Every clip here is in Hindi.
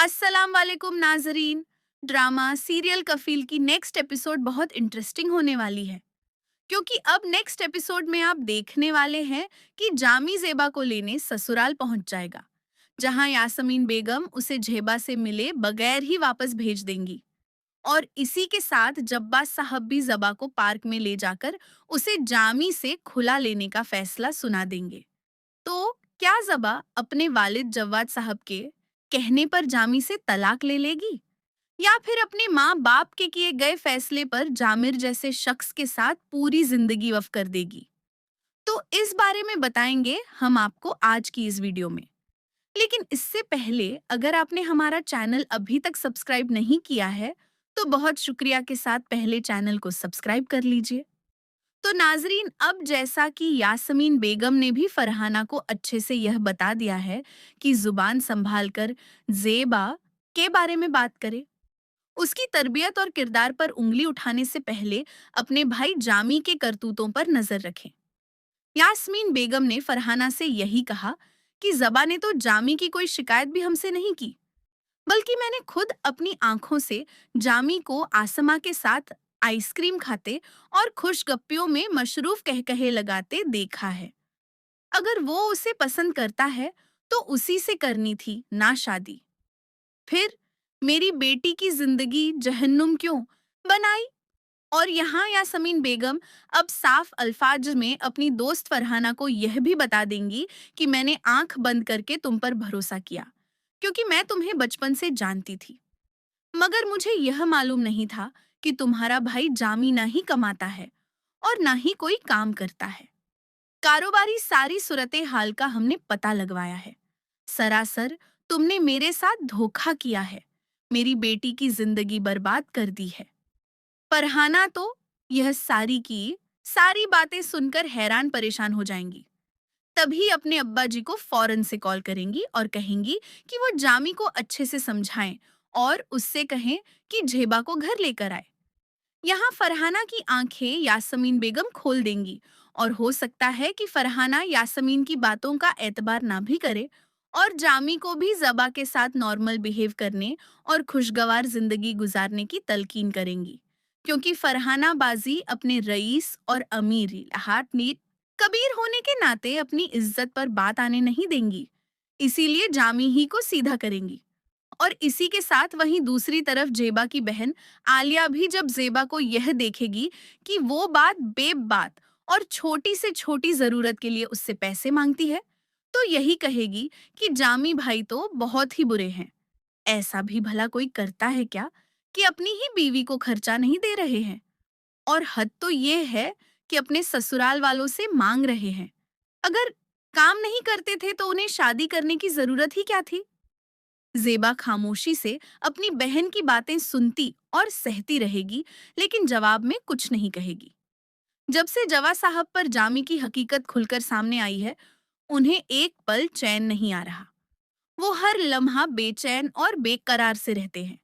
अस्सलाम वालेकुम नाजरीन। ड्रामा सीरियल कफील की नेक्स्ट एपिसोड बहुत इंटरेस्टिंग होने वाली है, क्योंकि अब नेक्स्ट एपिसोड में आप देखने वाले हैं कि जामी जेबा को लेने ससुराल पहुंच जाएगा, जहां यासमीन बेगम उसे जेबा से मिले बगैर ही वापस भेज देंगी। और इसी के साथ जब्बास साहब भी जबा को पार्क में ले जाकर उसे जामी से खुला लेने का फैसला सुना देंगे। तो क्या ज़बा अपने वालिद जव्वाद साहब के कहने पर जामी से तलाक ले लेगी, या फिर अपने माँ बाप के किए गए फैसले पर जामिर जैसे शख्स के साथ पूरी जिंदगी वफ कर देगी? तो इस बारे में बताएंगे हम आपको आज की इस वीडियो में। लेकिन इससे पहले अगर आपने हमारा चैनल अभी तक सब्सक्राइब नहीं किया है, तो बहुत शुक्रिया के साथ पहले चैनल को सब्सक्राइब कर लीजिए। तो नाजरीन, अब जैसा कि यासमीन बेगम ने भी फरहाना को अच्छे से यह बता दिया है कि जुबान संभाल कर जेबा के बारे में बात करे, उसकी तरबियत और किरदार पर उंगली उठाने से पहले अपने भाई जामी के करतूतों पर नजर रखें। यास्मीन बेगम ने फरहाना से यही कहा कि जबा ने तो जामी की कोई शिकायत भी हमसे नहीं की, बल्कि मैंने खुद अपनी आंखों से जामी को आसमा के साथ आइसक्रीम खाते और खुशगप्पियों में मशरूफ कहकहे लगाते देखा है। अगर वो उसे पसंद करता है तो उसी से करनी थी, ना शादी। फिर मेरी बेटी की जिंदगी जहन्नुम क्यों बनाई? और यहाँ यासमीन बेगम अब साफ अल्फाज में अपनी दोस्त फरहाना को यह भी बता देंगी कि मैंने आंख बंद करके तुम पर भरोसा किया, क्योंकि मैं तुम्हें बचपन से जानती थी। मगर मुझे यह मालूम नहीं था कि तुम्हारा भाई जामी ना ही कमाता है और ना ही कोई काम करता है। कारोबारी सारी सूरत हाल का हमने पता लगवाया है। सरासर तुमने मेरे साथ धोखा किया है, मेरी बेटी की जिंदगी बर्बाद कर दी है। फरहाना तो यह सारी की सारी बातें सुनकर हैरान परेशान हो जाएंगी। तभी अपने अब्बा जी को फौरन से कॉल करेंगी और कहेंगी कि वो जामी को अच्छे से समझाएं और उससे कहें कि जेबा को घर लेकर आए। यहाँ फरहाना की आंखें यासमीन बेगम खोल देंगी, और हो सकता है कि फरहाना यासमीन की बातों का एतबार ना भी करे और जामी को भी जबा के साथ नॉर्मल बिहेव करने और खुशगवार जिंदगी गुजारने की तलकीन करेंगी, क्योंकि फरहाना बाजी अपने रईस और अमीर हाट नीत कबीर होने के नाते अपनी इज्जत पर बात आने नहीं देंगी। इसीलिए जामी ही को सीधा करेंगी। और इसी के साथ वहीं दूसरी तरफ जेबा की बहन आलिया भी जब जेबा को यह देखेगी कि वो बात बेब बात और छोटी से छोटी जरूरत के लिए उससे पैसे मांगती है, तो यही कहेगी कि जामी भाई तो बहुत ही बुरे हैं। ऐसा भी भला कोई करता है क्या कि अपनी ही बीवी को खर्चा नहीं दे रहे हैं? और हद तो ये है कि अपने ससुराल वालों से मांग रहे हैं। अगर काम नहीं करते थे तो उन्हें शादी करने की जरूरत ही क्या थी? जेबा खामोशी से अपनी बहन की बातें सुनती और सहती रहेगी, लेकिन जवाब में कुछ नहीं कहेगी। जब से जवा साहब पर जामी की हकीकत खुलकर सामने आई है, उन्हें एक पल चैन नहीं आ रहा। वो हर लम्हा बेचैन और बेकरार से रहते हैं।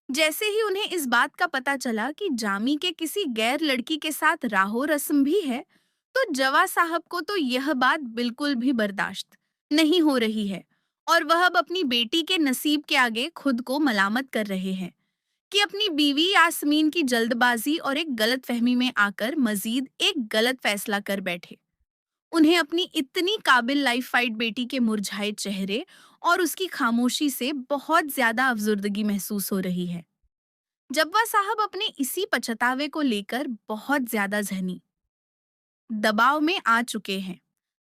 जैसे ही उन्हें इस बात का पता चला कि जामी के किसी गैर लड़की के साथ राहो रस्म भी है, तो जवा साहब को तो यह बात बिल्कुल भी बर्दाश्त नहीं हो रही है, और वह अब अपनी बेटी के नसीब के आगे खुद को मलामत कर रहे हैं कि अपनी बीवी यास्मीन की जल्दबाजी और एक गलत फहमी में आकर मजीद एक गलत फैसला कर बैठे। उन्हें अपनी इतनी काबिल लाइफ फाइट बेटी के मुरझाए चेहरे और उसकी खामोशी से बहुत ज्यादा अफसुर्दगी महसूस हो रही है। जब्बा साहब अपने इसी पछतावे को लेकर बहुत ज्यादा जहनी दबाव में आ चुके हैं।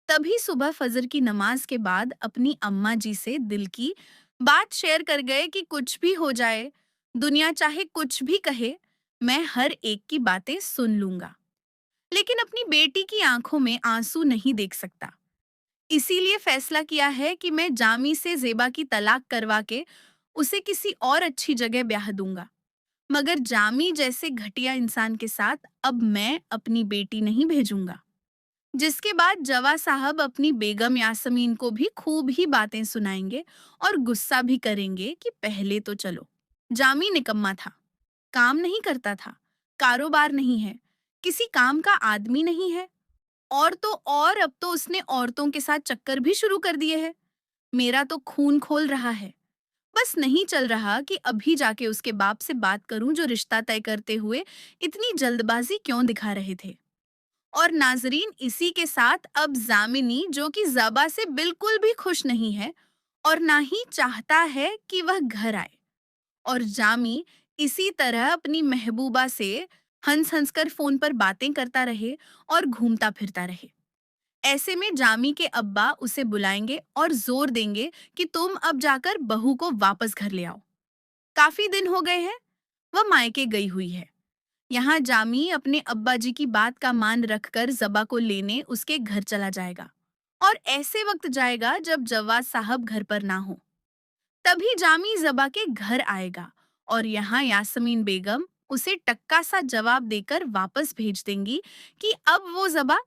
तभी सुबह फजर की नमाज के बाद अपनी अम्मा जी से दिल की बात शेयर कर गए कि कुछ भी हो जाए, दुनिया चाहे कुछ भी कहे, मैं हर एक की बातें सुन लूंगा, लेकिन अपनी बेटी की आंखों में आंसू नहीं देख सकता। इसीलिए फैसला किया है कि मैं जामी से जेबा की तलाक करवा के उसे किसी और अच्छी जगह ब्याह दूंगा। मगर जामी जैसे घटिया इंसान के साथ अब मैं अपनी बेटी नहीं भेजूंगा। जिसके बाद जवा साहब अपनी बेगम यासमीन को भी खूब ही बातें सुनाएंगे और गुस्सा भी करेंगे कि पहले तो चलो, जामी निकम्मा था, काम नहीं करता था, कारोबार नहीं है, किसी काम का आदमी नहीं है, और तो और अब तो उसने औरतों के साथ चक्कर भी शुरू कर दिए हैं। मेरा तो खून खोल रहा है। बस नहीं चल रहा कि अभी जाके उसके बाप से बात करूं जो रिश्ता तय करते हुए इतनी जल्दबाजी क्यों दिखा रहे थे। और नाजरीन, इसी के साथ अब जामिनी, जो कि ज़बा से बिल्कुल भी खुश नहीं है और ना ही चाहता है कि वह घर आए, और जामी इसी तरह अपनी महबूबा से हंस हंस कर फोन पर बातें करता रहे और घूमता फिरता रहे। ऐसे में जामी के अब्बा उसे बुलाएंगे और जोर देंगे कि तुम अब जाकर बहू को वापस घर ले आओ। काफी दिन हो गए हैं, वह मायके गई हुई है। यहाँ जामी अपने अब्बा जी की बात का मान रखकर ज़बा को लेने उसके घर चला जाएगा, और ऐसे वक्त जाएगा जब जवाद साहब घर पर ना हो। तभी जामी ज़बा के घर आएगा और यहाँ यास्मीन बेगम उसे टक्का सा जवाब देकर वापस भेज देंगी कि अब वो ज़बा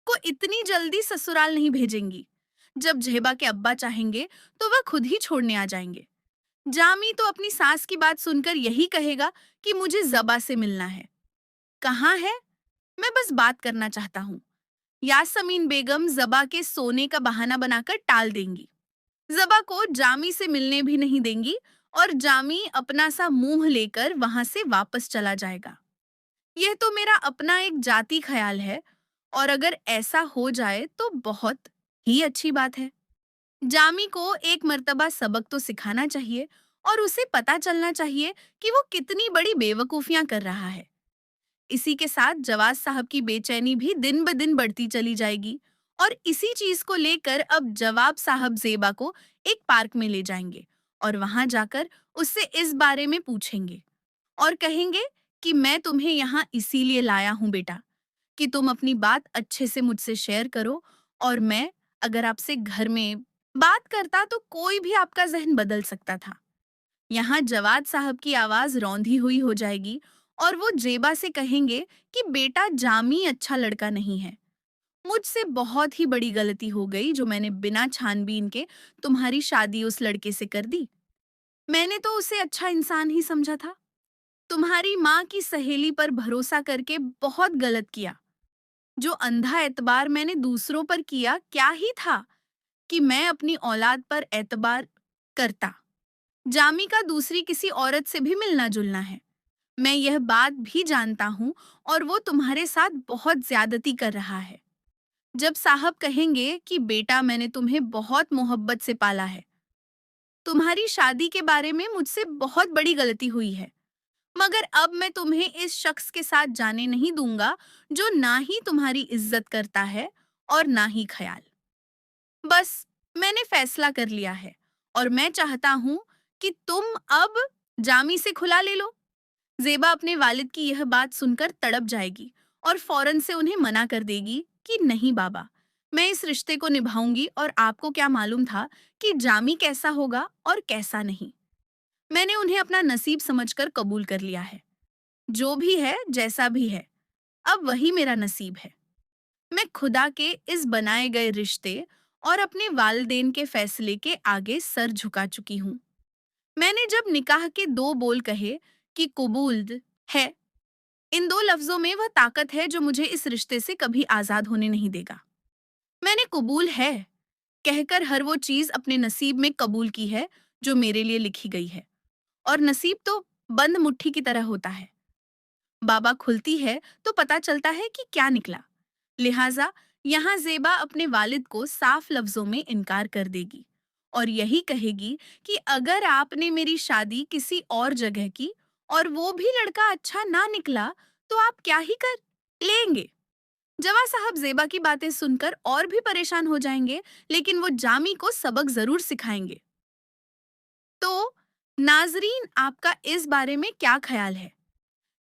को इतनी जल्दी ससुराल नहीं भेजेंगी। जब जेबा के अब्बा चाहेंगे तो वह खुद ही छोड़ने आ जाएंगे। जामी तो अपनी सास की बात सुनकर यही कहेगा कि मुझे ज़बा से मिलना है। कहाँ है? मैं बस बात करना चाहता हूँ। यास्मीन बेगम ज़बा के सोने का बहाना बनाकर टाल देंगी। ज़बा को जामी से मिलने भी नहीं देंगी और जामी अपना सा मुंह लेकर वहां से वापस चला जाएगा। यह तो मेरा अपना एक जाती ख्याल है, और अगर ऐसा हो जाए तो बहुत ही अच्छी बात है। जामी को एक मर्तबा सबक तो सिखाना चाहिए और उसे पता चलना चाहिए कि वो कितनी बड़ी बेवकूफियां कर रहा है। इसी के साथ जवाद साहब की बेचैनी भी दिन ब दिन बढ़ती चली जाएगी, और इसी चीज को लेकर अब जवाब साहब जेबा को एक पार्क में ले जाएंगे और वहां जाकर उससे इस बारे में पूछेंगे और कहेंगे कि मैं तुम्हें यहाँ इसीलिए लाया हूँ बेटा, कि तुम अपनी बात अच्छे से मुझसे शेयर करो, और मैं अगर आपसे घर में बात करता तो कोई भी आपका जहन बदल सकता था। यहाँ जवाद साहब की आवाज रौंधी हुई हो जाएगी और वो जेबा से कहेंगे कि बेटा, जामी अच्छा लड़का नहीं है। मुझसे बहुत ही बड़ी गलती हो गई जो मैंने बिना छानबीन के तुम्हारी शादी उस लड़के से कर दी। मैंने तो उसे अच्छा इंसान ही समझा था। तुम्हारी माँ की सहेली पर भरोसा करके बहुत गलत किया। जो अंधा एतबार मैंने दूसरों पर किया, क्या ही था कि मैं अपनी औलाद पर एतबार करता। जामी का दूसरी किसी औरत से भी मिलना जुलना है, मैं यह बात भी जानता हूँ, और वो तुम्हारे साथ बहुत ज्यादती कर रहा है। जब साहब कहेंगे कि बेटा, मैंने तुम्हें बहुत मोहब्बत से पाला है, तुम्हारी शादी के बारे में मुझसे बहुत बड़ी गलती हुई है, मगर अब मैं तुम्हें इस शख्स के साथ जाने नहीं दूंगा जो ना ही तुम्हारी इज्जत करता है और ना ही ख्याल। बस मैंने फैसला कर लिया है और मैं चाहता हूँ कि तुम अब जामी से खुला ले लो। जेबा अपने वालिद की यह बात सुनकर तड़प जाएगी और फौरन से उन्हें मना कर देगी कि नहीं बाबा, मैं इस रिश्ते को निभाऊंगी, और आपको क्या मालूम था कि जामी कैसा होगा और कैसा नहीं। मैंने उन्हें अपना नसीब समझकर कबूल कर लिया है। जो भी है, जैसा भी है, अब वही मेरा नसीब है। मैं खुदा के इस बनाए गए रिश्ते और अपने वालिदैन के फैसले के आगे सर झुका चुकी हूँ। मैंने जब निकाह के दो बोल कहे कि कबूल है, इन दो लफ्जों में वह ताकत है जो मुझे इस रिश्ते से कभी आजाद होने नहीं देगा। मैंने कबूल है कहकर हर वो चीज अपने नसीब में कबूल की है जो मेरे लिए लिखी गई है, और नसीब तो बंद मुट्ठी की तरह होता है। बाबा खुलती है तो पता चलता है कि क्या निकला। लिहाजा यहाँ जेबा अपने वालिद को साफ लफ्जों में इनकार कर देगी और यही कहेगी कि अगर आपने मेरी शादी किसी और जगह की और वो भी लड़का अच्छा ना निकला तो आप क्या ही कर लेंगे। जवा साहब जेबा की बातें सुनकर और भी परेशान हो जाएंगे, लेकिन वो जामी को सबक जरूर सिखाएंगे। तो नाजरीन, आपका इस बारे में क्या ख्याल है?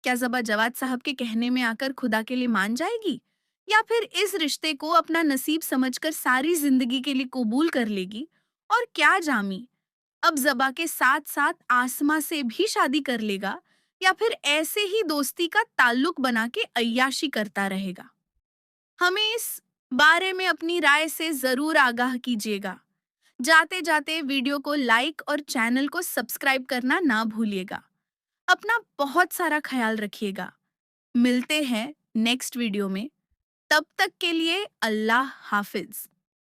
क्या ज़बा जवाद साहब के कहने में आकर खुदा के लिए मान जाएगी, या फिर इस रिश्ते को अपना नसीब समझकर सारी जिंदगी के लिए कबूल कर लेगी? और क्या जामी अब ज़बा के साथ साथ आसमा से भी शादी कर लेगा, या फिर ऐसे ही दोस्ती का ताल्लुक बना के अय्याशी करता रहेगा? हमें इस बारे में अपनी राय से जरूर आगाह कीजिएगा। जाते जाते वीडियो को लाइक और चैनल को सब्सक्राइब करना ना भूलिएगा। अपना बहुत सारा ख्याल रखिएगा। मिलते हैं नेक्स्ट वीडियो में। तब तक के लिए अल्लाह हाफिज।